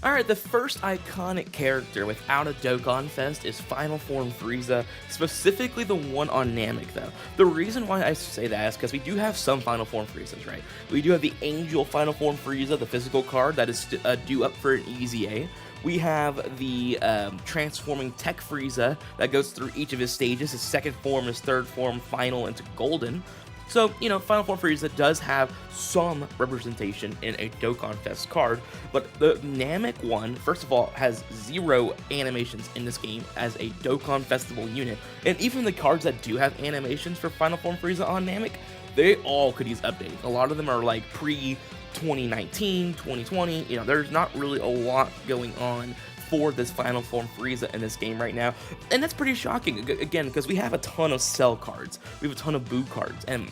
Alright, the first iconic character without a Dokkanfest is Final Form Frieza, specifically the one on Namek though. The reason why I say that is because we do have some Final Form Friezas, right? We do have the Angel Final Form Frieza, the physical card that is due up for an EZA. We have the transforming Tech Frieza that goes through each of his stages, his second form, his third form, final into Golden. So, you know, Final Form Frieza does have some representation in a Dokkanfest card, but the Namek one, first of all, has 0 animations in this game as a Dokkanfestival unit, and even the cards that do have animations for Final Form Frieza on Namek, they all could use updating. A lot of them are like pre-2019, 2020, you know, there's not really a lot going on for this Final Form Frieza in this game right now, and that's pretty shocking, again, because we have a ton of Cell cards, we have a ton of Boo cards, and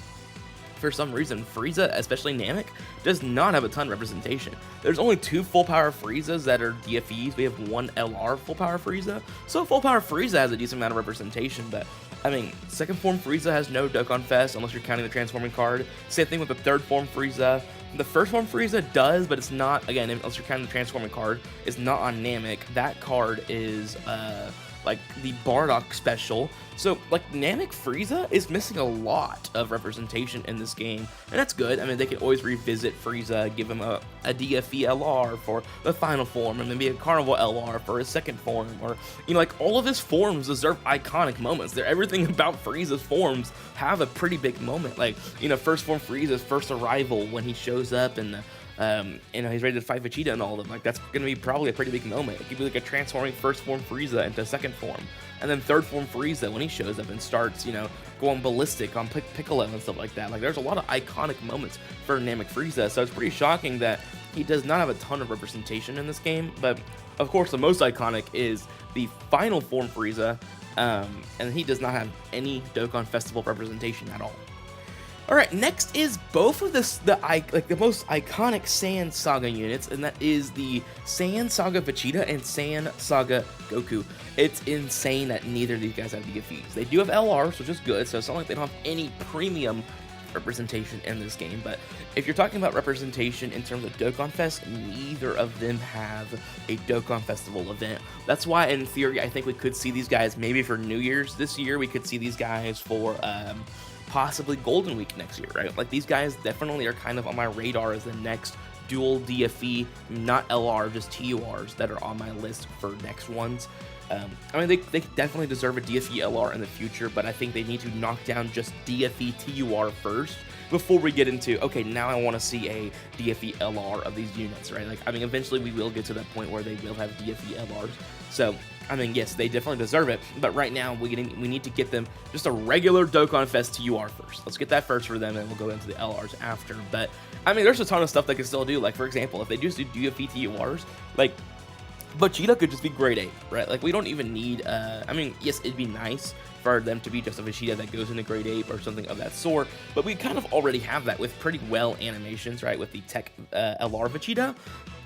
for some reason, Frieza, especially Namek, does not have a ton of representation. There's only 2 full power Friezas that are DFEs, we have 1 LR full power Frieza, so full power Frieza has a decent amount of representation, but I mean, second form Frieza has no Dokkanfest unless you're counting the transforming card. Same thing with the third form Frieza. The first form Frieza does, but it's not, again, unless you're counting the transforming card, it's not on Namek. That card is like the Bardock special. So like Namek Frieza is missing a lot of representation in this game, and that's good. I mean, they can always revisit Frieza, give him a DFE LR for the final form, and maybe a Carnival LR for his second form, or, you know, like all of his forms deserve iconic moments. Everything about Frieza's forms have a pretty big moment. Like, you know, first form Frieza's first arrival when he shows up and you know, he's ready to fight Vegeta and all of them. Like, that's gonna be probably a pretty big moment. It could be like a transforming first form Frieza into second form, and then third form Frieza when he shows up and starts, you know, going ballistic on Piccolo and stuff like that. Like, there's a lot of iconic moments for Namek Frieza, so it's pretty shocking that he does not have a ton of representation in this game. But of course, the most iconic is the final form Frieza, and he does not have any Dokkan Festival representation at all. Alright, next is both of the most iconic Saiyan Saga units, and that is the Saiyan Saga Vegeta and Saiyan Saga Goku. It's insane that neither of these guys have DFEs. They do have LRs, which is good, so it's not like they don't have any premium representation in this game, but if you're talking about representation in terms of Dokkanfest, neither of them have a Dokkan Festival event. That's why, in theory, I think we could see these guys maybe for New Year's this year. We could see these guys for possibly Golden Week next year, right? Like, these guys definitely are kind of on my radar as the next dual DFE, not LR, just TURs that are on my list for next ones. I mean, they definitely deserve a DFE LR in the future, but I think they need to knock down just DFE TUR first before we get into, okay, now I want to see a DFE LR of these units, right? Like, I mean, eventually we will get to that point where they will have DFE LRs. So, I mean, yes, they definitely deserve it, but right now we need to get them just a regular Dokkanfest TUR first. Let's get that first for them, and we'll go into the LRs after. But, I mean, there's a ton of stuff they can still do. Like, for example, if they just do DFE TURs, like, Vegeta could just be grade 8, right? Like, we don't even need, I mean, yes, it'd be nice for them to be just a Vegeta that goes into grade 8 or something of that sort, but we kind of already have that with pretty well animations, right, with the Tech LR Vegeta,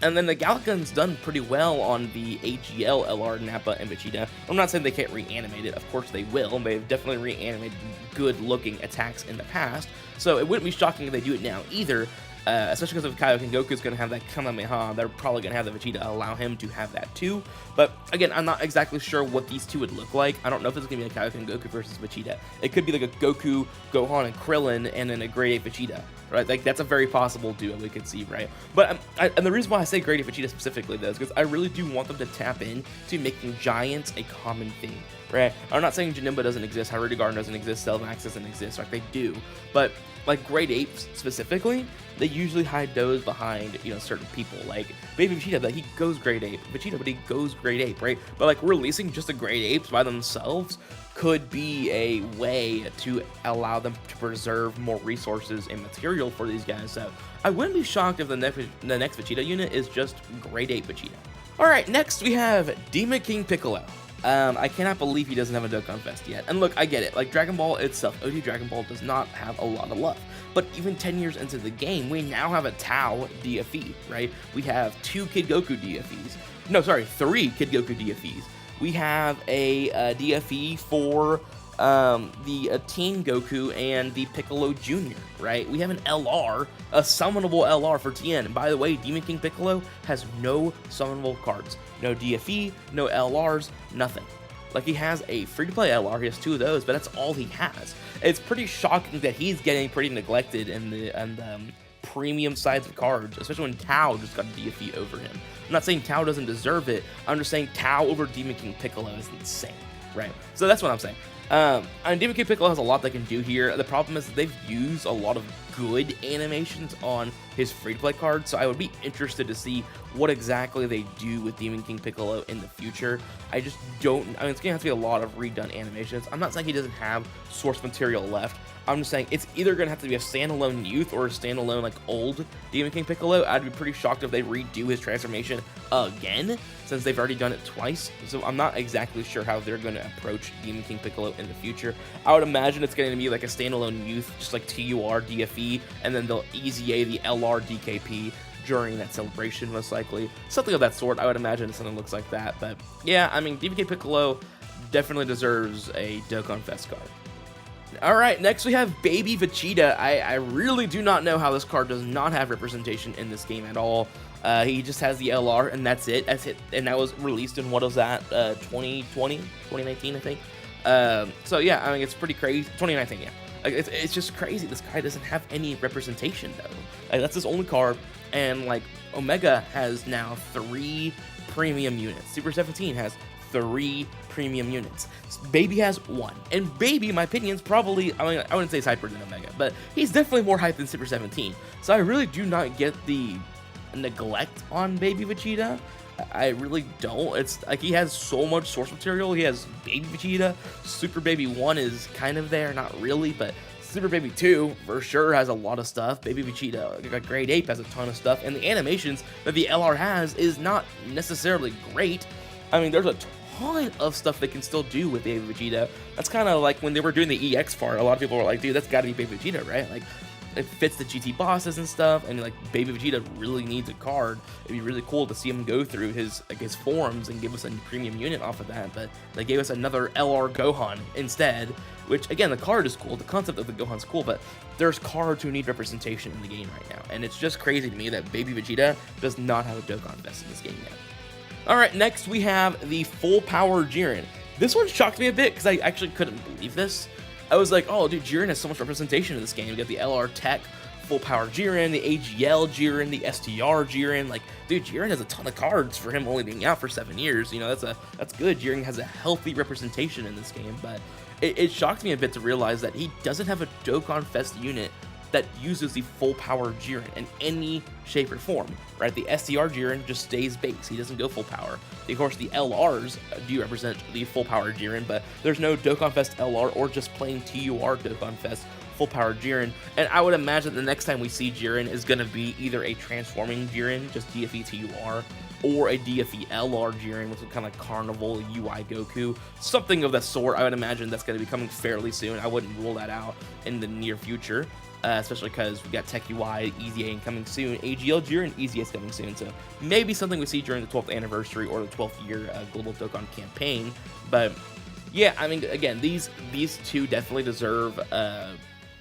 and then the Galgun's done pretty well on the AGL LR Nappa and Vegeta. I'm not saying they can't reanimate it, of course they will, they've definitely reanimated good-looking attacks in the past, so it wouldn't be shocking if they do it now either. Especially because if Kaioken Goku's going to have that Kamehameha, they're probably going to have the Vegeta allow him to have that too. But again, I'm not exactly sure what these two would look like. I don't know if it's going to be a Kaioken Goku versus Vegeta. It could be like a Goku, Gohan, and Krillin, and then a grade 8 Vegeta, right? Like, that's a very possible duo we could see, right? But and the reason why I say grade 8 Vegeta specifically, though, is because I really do want them to tap in to making giants a common thing, right? I'm not saying Janemba doesn't exist, Hyrule Garden doesn't exist, Cellmax doesn't exist, like, they do. But like grade 8s specifically, they usually hide those behind, you know, certain people. Like Baby Vegeta, like, he goes grade 8. Vegeta, but he goes grade 8, right? But like, releasing just the grade 8s by themselves could be a way to allow them to preserve more resources and material for these guys. So I wouldn't be shocked if the next Vegeta unit is just grade 8 Vegeta. Alright, next we have Demon King Piccolo. I cannot believe he doesn't have a Dokkanfest yet. And look, I get it. Like, Dragon Ball itself, OG Dragon Ball does not have a lot of love. But even 10 years into the game, we now have a Tao DFE, right? We have 2 Kid Goku DFEs. No, sorry, 3 Kid Goku DFEs. We have a DFE for the Teen Goku and the Piccolo Jr., right? We have an LR, a summonable LR for TN. And by the way, Demon King Piccolo has no summonable cards. No DFE, no LRs, nothing. Like, he has a free-to-play LR, he has 2 of those, but that's all he has. It's pretty shocking that he's getting pretty neglected in the premium sides of cards, especially when Tao just got a DFE over him. I'm not saying Tao doesn't deserve it, I'm just saying Tao over Demon King Piccolo is insane, right? So that's what I'm saying. And Demon King Piccolo has a lot they can do here. The problem is that they've used a lot of good animations on his free-to-play cards, so I would be interested to see what exactly they do with Demon King Piccolo in the future. I just don't, I mean, it's gonna have to be a lot of redone animations. I'm not saying he doesn't have source material left. I'm just saying it's either gonna have to be a standalone youth or a standalone, like, old Demon King Piccolo. I'd be pretty shocked if they redo his transformation again, since they've already done it twice. So I'm not exactly sure how they're gonna approach Demon King Piccolo in the future. I would imagine it's gonna be like a standalone youth, just like TUR, DFE, and then they'll EZA the LR DKP during that celebration, most likely. Something of that sort. I would imagine something looks like that. But yeah, I mean, Demon King Piccolo definitely deserves a Dokkanfest card. Alright, next we have Baby Vegeta. I really do not know how this card does not have representation in this game at all. He just has the LR, and that's it. And that was released in, what was that, 2020? 2019, I think. So yeah, I mean, it's pretty crazy. 2019, yeah. Like, it's just crazy. This guy doesn't have any representation, though. Like, that's his only card, and, like, Omega has now 3 premium units. Super 17 has 3 premium units. Baby has 1. And Baby, in my opinion, is probably, I mean, I wouldn't say he's hyper than Omega, but he's definitely more hype than Super 17. So I really do not get the neglect on Baby Vegeta. I really don't. It's like he has so much source material. He has Baby Vegeta. Super Baby 1 is kind of there, not really, but Super Baby 2 for sure has a lot of stuff. Baby Vegeta, like Grade Ape, has a ton of stuff, and the animations that the LR has is not necessarily great. I mean, there's a ton of stuff they can still do with Baby Vegeta. That's kind of like when they were doing the EX part, a lot of people were like, dude, that's gotta be Baby Vegeta, right? Like, it fits the GT bosses and stuff, and like Baby Vegeta really needs a card. It'd be really cool to see him go through his forms and give us a premium unit off of that, but they gave us another LR Gohan instead, which, again, the card is cool, the concept of the Gohan's cool, but there's cards who need representation in the game right now, and it's just crazy to me that Baby Vegeta does not have a Dokkanfest in this game yet. Alright, next we have the Full Power Jiren. This one shocked me a bit, because I actually couldn't believe this. I was like, oh, dude, Jiren has so much representation in this game. You got the LR Tech, Full Power Jiren, the AGL Jiren, the STR Jiren. Like, dude, Jiren has a ton of cards for him only being out for 7 years. You know, that's good. Jiren has a healthy representation in this game, but it shocked me a bit to realize that he doesn't have a Dokkanfest unit that uses the Full Power Jiren in any shape or form, right? The STR Jiren just stays base. He doesn't go full power. Of course, the LRs do represent the Full Power Jiren, but there's no Dokkanfest LR or just plain TUR Dokkanfest Full Power Jiren. And I would imagine the next time we see Jiren is going to be either a transforming Jiren, just DFE TUR, or a DFE LR Jiren with some kind of carnival UI Goku, something of that sort. I would imagine that's going to be coming fairly soon. I wouldn't rule that out in the near future. Especially because we got Tech UI, EZA coming soon, AGL Jiren, EZA is coming soon, so maybe something we see during the 12th anniversary or the 12th year Global Dokkan campaign. But yeah, I mean, again, these two definitely deserve,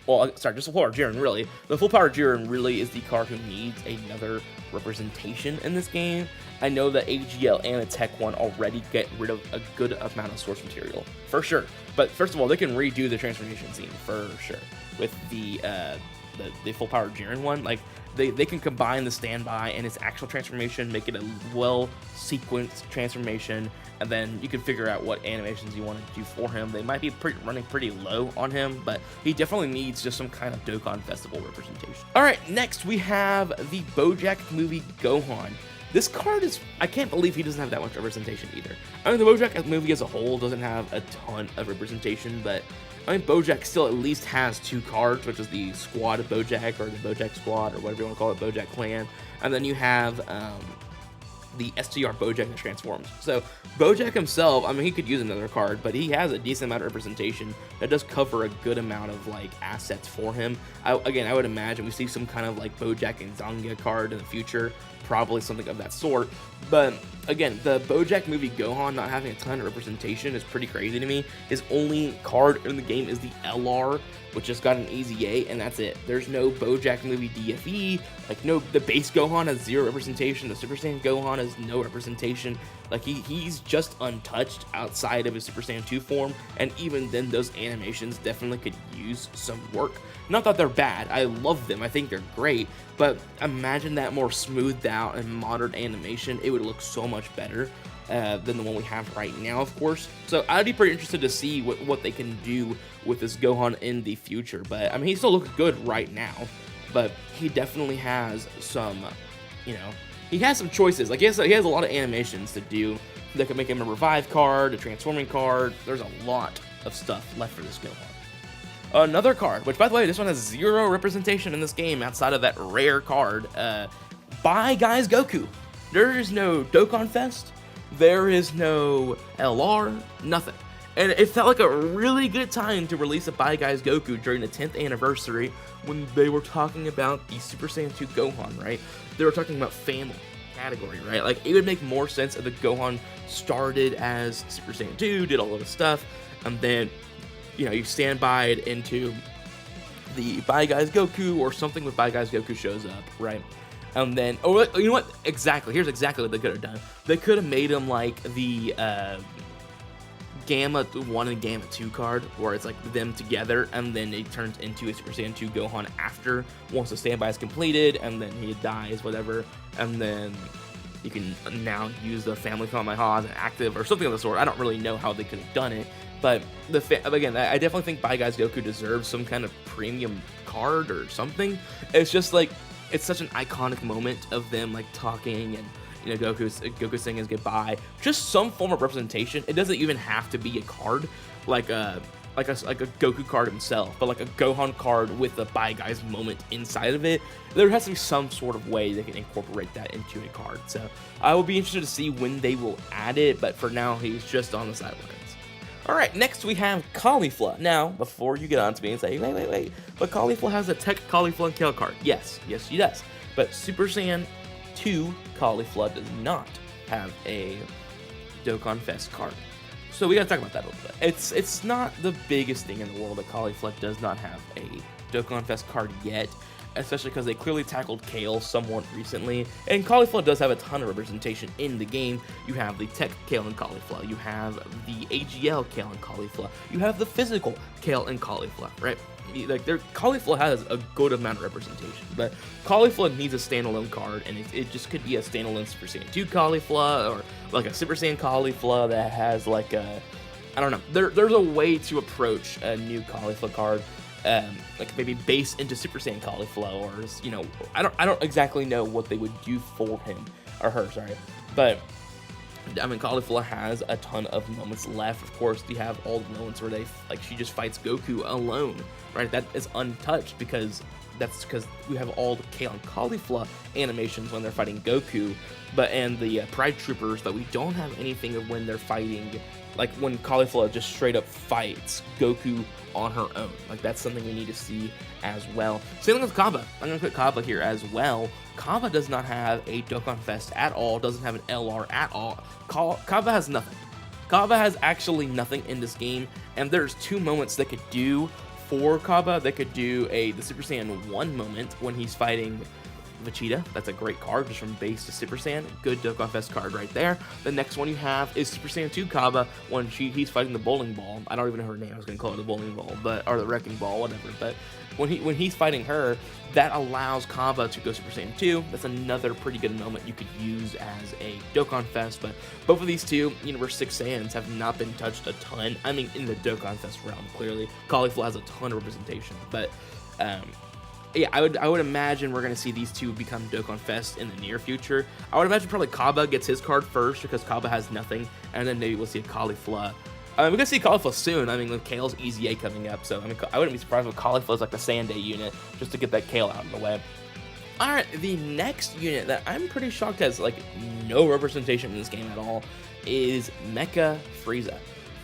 well, sorry, just the Full Power Jiren, really. The Full Power Jiren really is the card who needs another representation in this game. I know that AGL and a Tech one already get rid of a good amount of source material, for sure. But first of all, they can redo the transformation scene, for sure, with the Full Power Jiren one. Like, they can combine the standby and its actual transformation, make it a well-sequenced transformation, and then you can figure out what animations you want to do for him. They might be running pretty low on him, but he definitely needs just some kind of Dokkan Festival representation. Alright, next we have the BoJack movie Gohan. This card is, I can't believe he doesn't have that much representation either. I mean, the BoJack movie as a whole doesn't have a ton of representation, but I mean, BoJack still at least has 2 cards, which is the Squad of BoJack, or the BoJack Squad, or whatever you want to call it, BoJack Clan, and then you have the STR BoJack that transforms. So BoJack himself, I mean, he could use another card, but he has a decent amount of representation that does cover a good amount of, like, assets for him. Again, I would imagine we see some kind of, like, BoJack and Zanga card in the future, probably something of that sort. But again, the BoJack movie Gohan not having a ton of representation is pretty crazy to me. His only card in the game is the LR, which just got an AZA, and that's it. There's no BoJack movie DFE. Like, no, the base Gohan has 0 representation. The Super Saiyan Gohan has no representation. Like, he's just untouched outside of his Super Saiyan 2 form, and even then, those animations definitely could use some work. Not that they're bad. I love them. I think they're great. But imagine that more smoothed out and modern animation. It would look so much better than the one we have right now, of course. So I'd be pretty interested to see what they can do with this Gohan in the future. But I mean, he still looks good right now. But he definitely has some, you know, he has some choices. Like, he has a lot of animations to do that could make him a revive card, a transforming card. There's a lot of stuff left for this Gohan. Another card, which, by the way, this one has 0 representation in this game outside of that rare card, by Guys Goku. There is no Dokkanfest, there is no LR, nothing. And it felt like a really good time to release a By Guys Goku during the 10th anniversary when they were talking about the Super Saiyan 2 Gohan, right? They were talking about family category, right? Like, it would make more sense if the Gohan started as Super Saiyan 2, did all of the stuff, and then, you know, you stand by it into the By Guys Goku or something with By Guys Goku shows up, right? And then, oh, you know what? Exactly. Here's exactly what they could have done. They could have made him like the Gamma 1 and Gamma 2 card, where it's like them together, and then it turns into a Super Saiyan 2 Gohan after, once the standby is completed, and then he dies, whatever, and then you can now use the Family Kamehameha as an active or something of the sort. I don't really know how they could have done it. But again, I definitely think By Guys Goku deserves some kind of premium card or something. It's just like, it's such an iconic moment of them like talking and, you know, Goku saying his goodbye. Just some form of representation. It doesn't even have to be a card like a Goku card himself, but like a Gohan card with a By Guys moment inside of it. There has to be some sort of way they can incorporate that into a card. So I will be interested to see when they will add it. But for now, he's just on the sidelines. Alright, next we have Caulifla. Now, before you get on to me and say, wait, but Caulifla has a Tech Caulifla and Kale card. Yes, she does. But Super Saiyan 2 Caulifla does not have a Dokkanfest card. So we gotta talk about that a little bit. It's not the biggest thing in the world that Caulifla does not have a Dokkanfest card yet, especially because they clearly tackled Kale somewhat recently, and Caulifla does have a ton of representation in the game. You have the Tech Kale and Caulifla, you have the AGL Kale and Caulifla, you have the physical Kale and Caulifla, right? Like, Caulifla has a good amount of representation, but Caulifla needs a standalone card, and it just could be a standalone Super Saiyan 2 Caulifla, or like a Super Saiyan Caulifla that has like a, I don't know, there's a way to approach a new Caulifla card. Like maybe base into Super Saiyan Caulifla, or, you know, I don't exactly know what they would do for him, or her, sorry, but I mean, Caulifla has a ton of moments left. Of course, you have all the moments where she just fights Goku alone, right? That is untouched because we have all the Kale and Caulifla animations when they're fighting Goku, and the Pride Troopers, but we don't have anything of when they're fighting, like when Caulifla just straight up fights Goku on her own. Like, that's something we need to see as well. Same thing with Kaba. I'm going to put Kaba here as well. Kaba does not have a Dokkanfest at all, doesn't have an LR at all. Kaba has nothing. Kaba has actually nothing in this game, and there's 2 moments they could do for Kaba. They could do the Super Saiyan 1 moment when he's fighting Vegeta. That's a great card, just from base to Super Saiyan. Good Dokkanfest card right there. The next one you have is Super Saiyan 2 Kaba when he's fighting the bowling ball. I don't even know her name. I was going to call it the bowling ball, or the wrecking ball, whatever. But when he's fighting her, that allows Kaba to go Super Saiyan 2. That's another pretty good moment you could use as a Dokkanfest. But both of these two Universe 6 Saiyans have not been touched a ton. I mean, in the Dokkanfest realm, clearly. Caulifla has a ton of representation. But, yeah, I would imagine we're going to see these two become Dokkanfest in the near future. I would imagine probably Kaba gets his card first because Kaba has nothing, and then maybe we'll see a Caulifla. We're going to see Caulifla soon. I mean, with Kale's EZA coming up, so I mean, I wouldn't be surprised if Caulifla is like the Sunday unit just to get that Kale out of the way. Alright, the next unit that I'm pretty shocked has like no representation in this game at all is Mecha Frieza.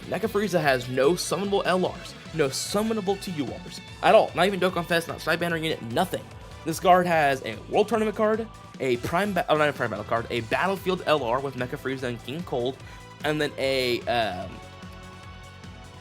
Mecha Frieza has no summonable LRs, no summonable TURs at all. Not even Dokkanfest, not Side Banner unit, nothing. This card has a World Tournament card, a not a Prime Battle card, a Battlefield LR with Mecha Frieza and King Cold, and then a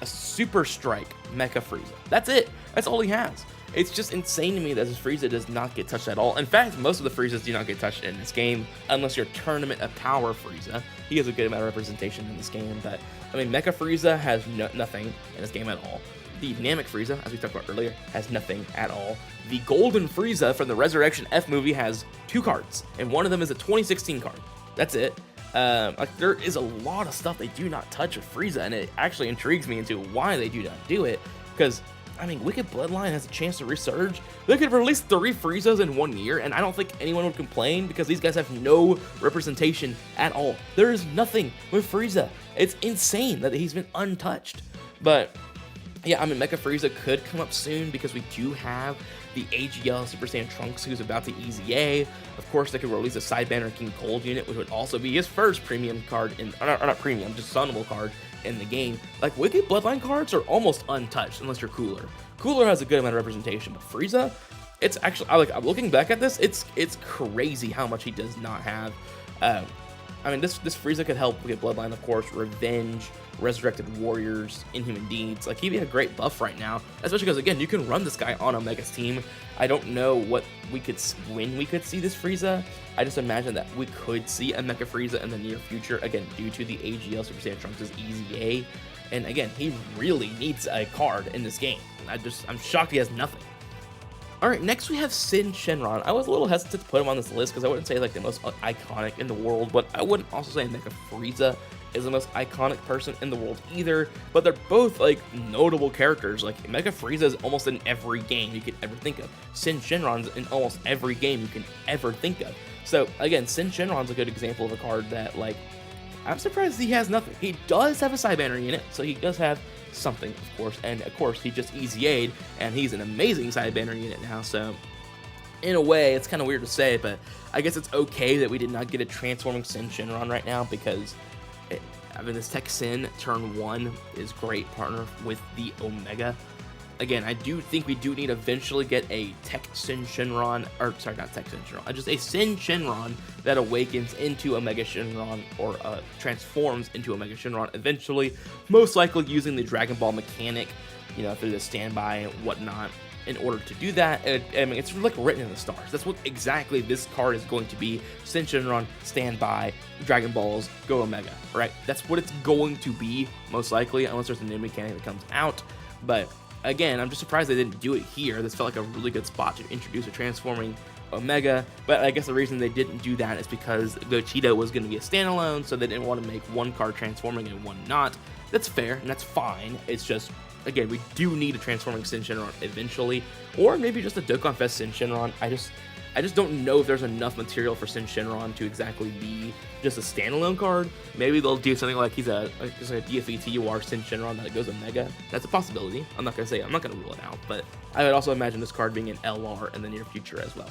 Super Strike Mecha Frieza. That's it. That's all he has. It's just insane to me that this Frieza does not get touched at all. In fact, most of the Friezas do not get touched in this game, unless you're Tournament of Power Frieza. He has a good amount of representation in this game, but, I mean, Mecha Frieza has nothing in this game at all. The Dynamic Frieza, as we talked about earlier, has nothing at all. The Golden Frieza from the Resurrection F movie has 2 cards, and one of them is a 2016 card. That's it. Like, there is a lot of stuff they do not touch with Frieza, and it actually intrigues me into why they do not do it, because, I mean, Wicked Bloodline has a chance to resurge. They could release 3 Friezas in 1 year, and I don't think anyone would complain because these guys have no representation at all. There is nothing with Frieza. It's insane that he's been untouched. But yeah, I mean, Mecha Frieza could come up soon because we do have the AGL Super Saiyan Trunks, who's about to EZA. Of course, they could release a Side Banner King Cold unit, which would also be his first premium card, or not premium, just summable card in the game. Like, Wicked Bloodline cards are almost untouched unless you're Cooler. Cooler has a good amount of representation, but Frieza, it's actually, I'm looking back at this, it's crazy how much he does not have. I mean, this Frieza could help Wicked Bloodline, of course, Revenge, Resurrected Warriors, Inhuman Deeds. Like, he'd be a great buff right now, especially because, again, you can run this guy on Omega's team. I don't know when we could see this Frieza. I just imagine that we could see a Mecha Frieza in the near future, again, due to the AGL Super Saiyan Trunks' EZA. And again, he really needs a card in this game. I'm shocked he has nothing. Alright, next we have Sin Shenron. I was a little hesitant to put him on this list because I wouldn't say like the most iconic in the world, but I wouldn't also say Mecha Frieza is the most iconic person in the world either, but they're both like notable characters. Like, Mecha Frieza is almost in every game you could ever think of. Sin Shenron's in almost every game you can ever think of. So again, Sin Shenron's a good example of a card that, like, I'm surprised he has nothing. He does have a Side Banner unit, so he does have something, of course, and of course he just EZA'd, and he's an amazing Side Banner unit now, so in a way, it's kind of weird to say, but I guess it's okay that we did not get a transforming Sin Shenron right now, because I mean, this Tech Sin turn 1 is great partner with the Omega. Again, I do think we do need to eventually get a Tech Sin Shenron, or sorry, not Tech Sin Shenron, just a Sin Shenron that awakens into Omega Shenron, or transforms into Omega Shenron eventually, most likely using the Dragon Ball mechanic, you know, through the standby and whatnot. In order to do that, I mean, it's like written in the stars. That's what exactly this card is going to be. Sin Shenron, standby, Dragon Balls, go Omega, right? That's what it's going to be, most likely, unless there's a new mechanic that comes out. But again, I'm just surprised they didn't do it here. This felt like a really good spot to introduce a transforming Omega, but I guess the reason they didn't do that is because Gogeta was going to be a standalone, so they didn't want to make one card transforming and one not. That's fair, and that's fine. It's just, again, we do need a transforming Sin Shenron eventually, or maybe just a Dokkanfest Sin Shenron. I just don't know if there's enough material for Sin Shenron to exactly be just a standalone card. Maybe they'll do something like he's just like a DFETUR Sin Shenron that goes Omega. That's a possibility. I'm not gonna rule it out, but I would also imagine this card being an LR in the near future as well.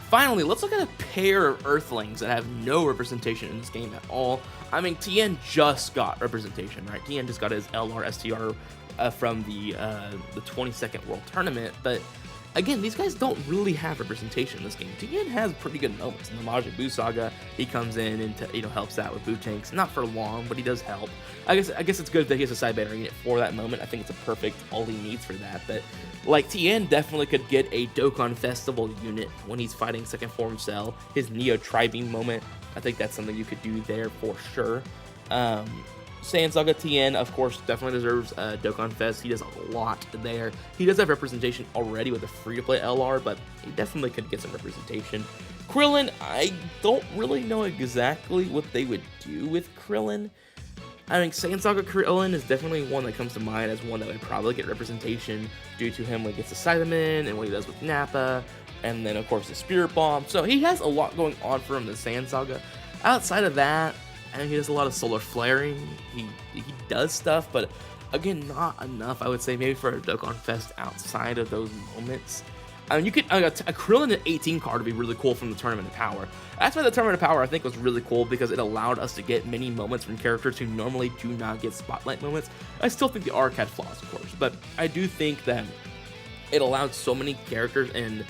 Finally, let's look at a pair of Earthlings that have no representation in this game at all. I mean, Tien just got representation, right? Tien just got his LR STR from the 22nd World Tournament, but again, these guys don't really have representation in this game. Tien has pretty good moments. In the Majin Buu saga, he comes in and helps out with Buu tanks. Not for long, but he does help. I guess it's good that he has a Side Banner unit for that moment. I think it's a perfect all he needs for that. But like, Tien definitely could get a Dokkan Festival unit when he's fighting Second Form Cell. His Neo Tri-Beam moment, I think that's something you could do there for sure. Saiyan Saga Tien, of course, definitely deserves Dokkan Fest. He does a lot there. He does have representation already with a free-to-play LR, but he definitely could get some representation. Krillin, I don't really know exactly what they would do with Krillin. I mean, Saiyan Saga Krillin is definitely one that comes to mind as one that would probably get representation due to him when he gets the Cyberman and what he does with Nappa, and then, of course, the Spirit Bomb. So he has a lot going on for him in the Saiyan Saga. Outside of that, I think he does a lot of solar flaring. He does stuff, but again, not enough. I would say maybe for a Dokkan Fest outside of those moments. I mean, you could a Krillin at 18 card would be really cool from the Tournament of Power. That's why the Tournament of Power I think was really cool, because it allowed us to get many moments from characters who normally do not get spotlight moments. I still think the arc had flaws, of course, but I do think that it allowed so many characters and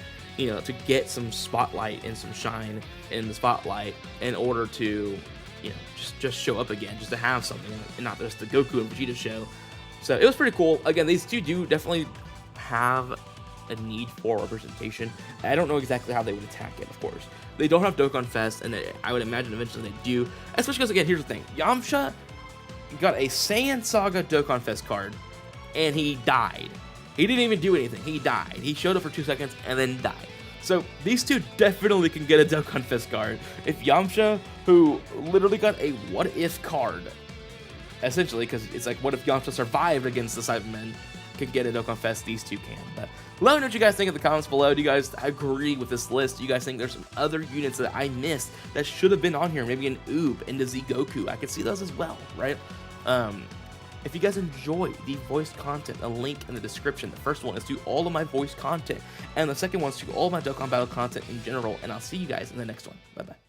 to get some spotlight and some shine in the spotlight in order to, just show up again, just to have something, and not just the Goku and Vegeta show. So it was pretty cool. Again, these two do definitely have a need for representation. I don't know exactly how they would attack it, of course. They don't have Dokkanfest, and I would imagine eventually they do. Especially because, again, here's the thing. Yamcha got a Saiyan Saga Dokkanfest card, and he died. He didn't even do anything. He died. He showed up for 2 seconds and then died. So these two definitely can get a Dokkanfest card. If Yamcha, who literally got a what-if card, essentially, because it's like, what if Yamcha survived against the Cybermen, can get a Dokkanfest, these two can. But let me know what you guys think in the comments below. Do you guys agree with this list? Do you guys think there's some other units that I missed that should have been on here? Maybe an Oob and DBZ Goku. I could see those as well, right? If you guys enjoy the voiced content, a link in the description. The first one is to all of my voiced content, and the second one is to all of my Dokkan Battle content in general, and I'll see you guys in the next one. Bye-bye.